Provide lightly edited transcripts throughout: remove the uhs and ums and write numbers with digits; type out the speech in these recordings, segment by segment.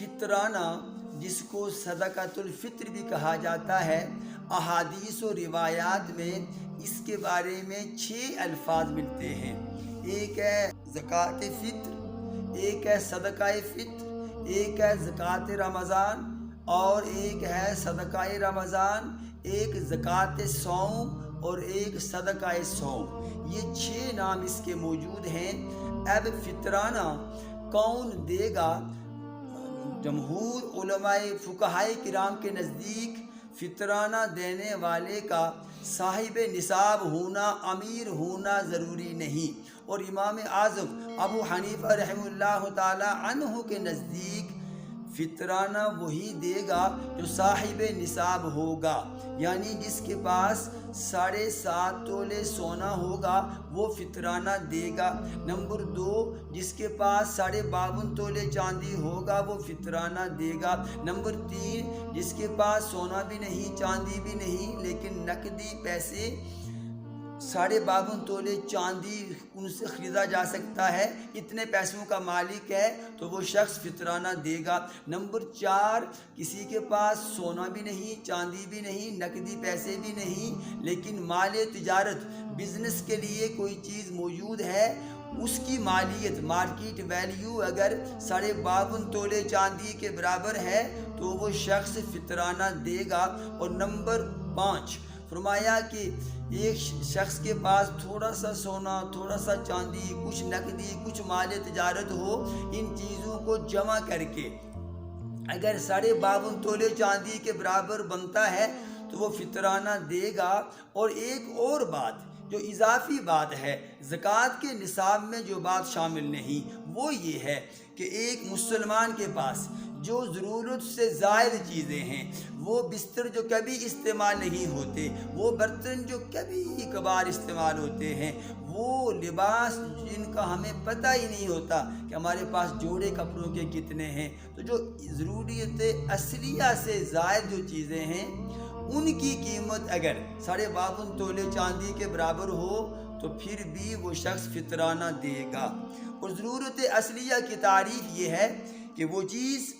فطرانہ جس کو صدقۃ الفطر بھی کہا جاتا ہے، احادیث و روایات میں اس کے بارے میں 6 الفاظ ملتے ہیں۔ ایک ہے زکوٰۃ فطر، ایک ہے صدقہ فطر، ایک ہے زکوٰۃ رمضان، اور ایک ہے صدقہ رمضان، ایک زکوٰۃ صوم اور ایک صدقہ صوم۔ یہ 6 نام اس کے موجود ہیں۔ اب فطرانہ کون دے گا؟ جمہور علماء فقہائے کرام کے نزدیک فطرانہ دینے والے کا صاحب نصاب ہونا، امیر ہونا ضروری نہیں، اور امام اعظم ابو حنیفہ رحمہ اللہ تعالی عنہ کے نزدیک فطرانہ وہی دے گا جو صاحب نصاب ہوگا، یعنی جس کے پاس 7.5 تولے سونا ہوگا وہ فطرانہ دے گا۔ نمبر 2، جس کے پاس 52.5 تولے چاندی ہوگا وہ فطرانہ دے گا۔ نمبر 3، جس کے پاس سونا بھی نہیں چاندی بھی نہیں لیکن نقدی پیسے 52.5 تولے چاندی ان سے خریدا جا سکتا ہے، اتنے پیسوں کا مالک ہے تو وہ شخص فطرانہ دے گا۔ نمبر 4، کسی کے پاس سونا بھی نہیں چاندی بھی نہیں نقدی پیسے بھی نہیں لیکن مال تجارت بزنس کے لیے کوئی چیز موجود ہے، اس کی مالیت مارکیٹ ویلیو اگر 52.5 تولے چاندی کے برابر ہے تو وہ شخص فطرانہ دے گا۔ اور نمبر 5 فرمایا کہ ایک شخص کے پاس تھوڑا سا سونا، تھوڑا سا چاندی، کچھ نقدی، کچھ مال تجارت ہو، ان چیزوں کو جمع کر کے اگر 52.5 تولے چاندی کے برابر بنتا ہے تو وہ فطرانہ دے گا۔ اور ایک اور بات جو اضافی بات ہے، زکوٰۃ کے نصاب میں جو بات شامل نہیں، وہ یہ ہے کہ ایک مسلمان کے پاس جو ضرورت سے زائد چیزیں ہیں، وہ بستر جو کبھی استعمال نہیں ہوتے، وہ برتن جو کبھی کبھار استعمال ہوتے ہیں، وہ لباس جن کا ہمیں پتہ ہی نہیں ہوتا کہ ہمارے پاس جوڑے کپڑوں کے کتنے ہیں، تو جو ضروریت اصلیہ سے زائد جو چیزیں ہیں ان کی قیمت اگر 52.5 تولے چاندی کے برابر ہو تو پھر بھی وہ شخص فطرانہ دے گا۔ اور ضرورت اصلیہ کی تعریف یہ ہے کہ وہ چیز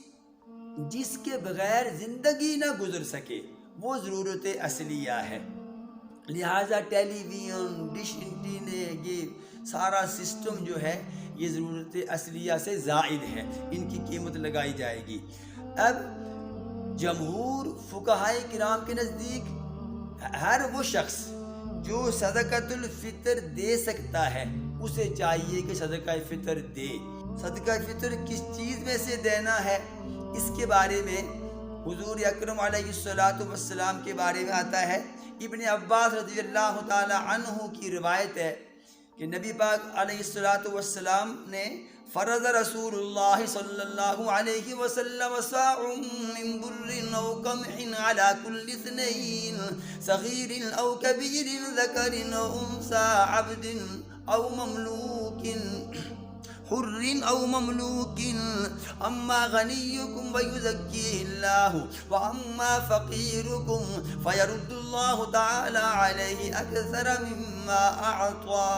جس کے بغیر زندگی نہ گزر سکے وہ ضرورت اصلیہ ہے۔ لہٰذا ٹیلی ویژن، ڈش اینٹینے، یہ سارا سسٹم جو ہے یہ ضرورت اصلیہ سے زائد ہے، ان کی قیمت لگائی جائے گی۔ اب جمہور فقہائے کرام کے نزدیک ہر وہ شخص جو صدقۃ الفطر دے سکتا ہے اسے چاہیے کہ صدقہ فطر دے۔ صدقہ فطر کس چیز میں سے دینا ہے اس کے بارے میں حضور اکرم علیہ الصلوۃ والسلام کے بارے میں آتا ہے۔ ابن عباس رضی اللہ تعالی عنہ کی روایت ہے کہ نبی پاک علیہ الصلوۃ والسلام نے فرض رسول اللہ صلی اللہ علیہ وسلم صاع من بر او قمح على كل اثنين صغير او كبير ذكر او انثى عبد او مملوك حر او مملوك اما غنيكم ويزكيه الله واما فقيركم فيرد الله تعالى عليه اكثر مما اعطى۔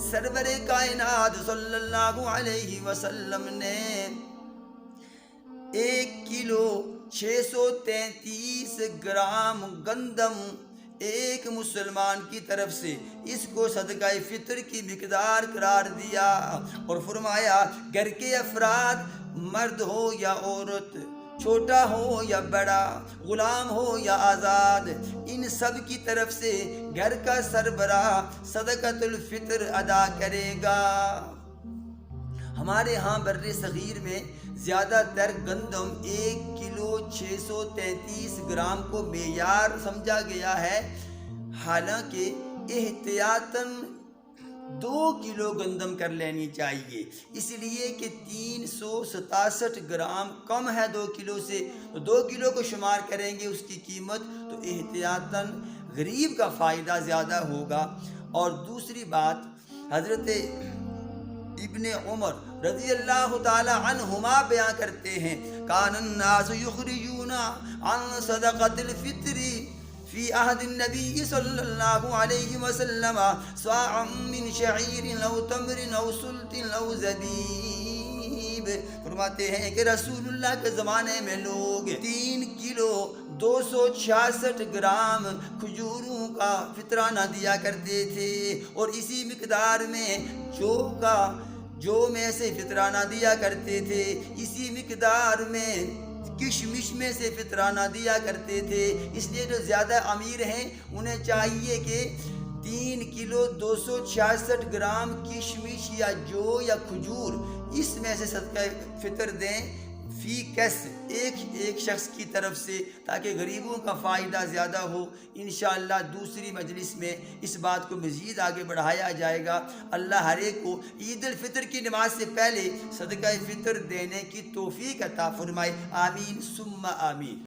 سرور کائنات صلی اللہ علیہ وسلم نے 1 کلو 633 گرام گندم ایک مسلمان کی طرف سے اس کو صدقہ فطر کی مقدار قرار دیا اور فرمایا گھر کے افراد مرد ہو یا عورت، چھوٹا ہو یا بڑا، غلام ہو یا آزاد، ان سب کی طرف سے گھر کا سربراہ صدقۃ الفطر ادا کرے گا۔ ہمارے ہاں بر صغیر میں زیادہ تر گندم 1 کلو 633 گرام کو معیار سمجھا گیا ہے، حالانکہ احتیاطاً 2 کلو گندم کر لینی چاہیے، اس لیے کہ 367 گرام کم ہے 2 کلو سے، تو 2 کلو کو شمار کریں گے اس کی قیمت تو احتیاطاً غریب کا فائدہ زیادہ ہوگا۔ اور دوسری بات حضرت ابن عمر رضی اللہ تعالی عنہما بیان کرتے ہیں کان الناس یخرجون عن صدقۃ الفطر فی عہد النبی صلی اللہ علیہ وسلم صاعا من شعیر او تمر او سلط او زبیب فرماتے ہیں کہ رسول اللہ کے زمانے میں لوگ 3 کلو 266 گرام کھجوروں کا فطرانہ دیا کرتے تھے، اور اسی مقدار میں جو میں سے فطرانہ دیا کرتے تھے، اسی مقدار میں کشمش میں سے فطرانہ دیا کرتے تھے۔ اس لیے جو زیادہ امیر ہیں انہیں چاہیے کہ 3 کلو 266 گرام کشمش یا جو یا کھجور اس میں سے صدقہ فطر دیں فی کس ایک شخص کی طرف سے، تاکہ غریبوں کا فائدہ زیادہ ہو۔ انشاءاللہ دوسری مجلس میں اس بات کو مزید آگے بڑھایا جائے گا۔ اللہ ہر ایک کو عید الفطر کی نماز سے پہلے صدقہ فطر دینے کی توفیق عطا فرمائے، آمین ثم آمین۔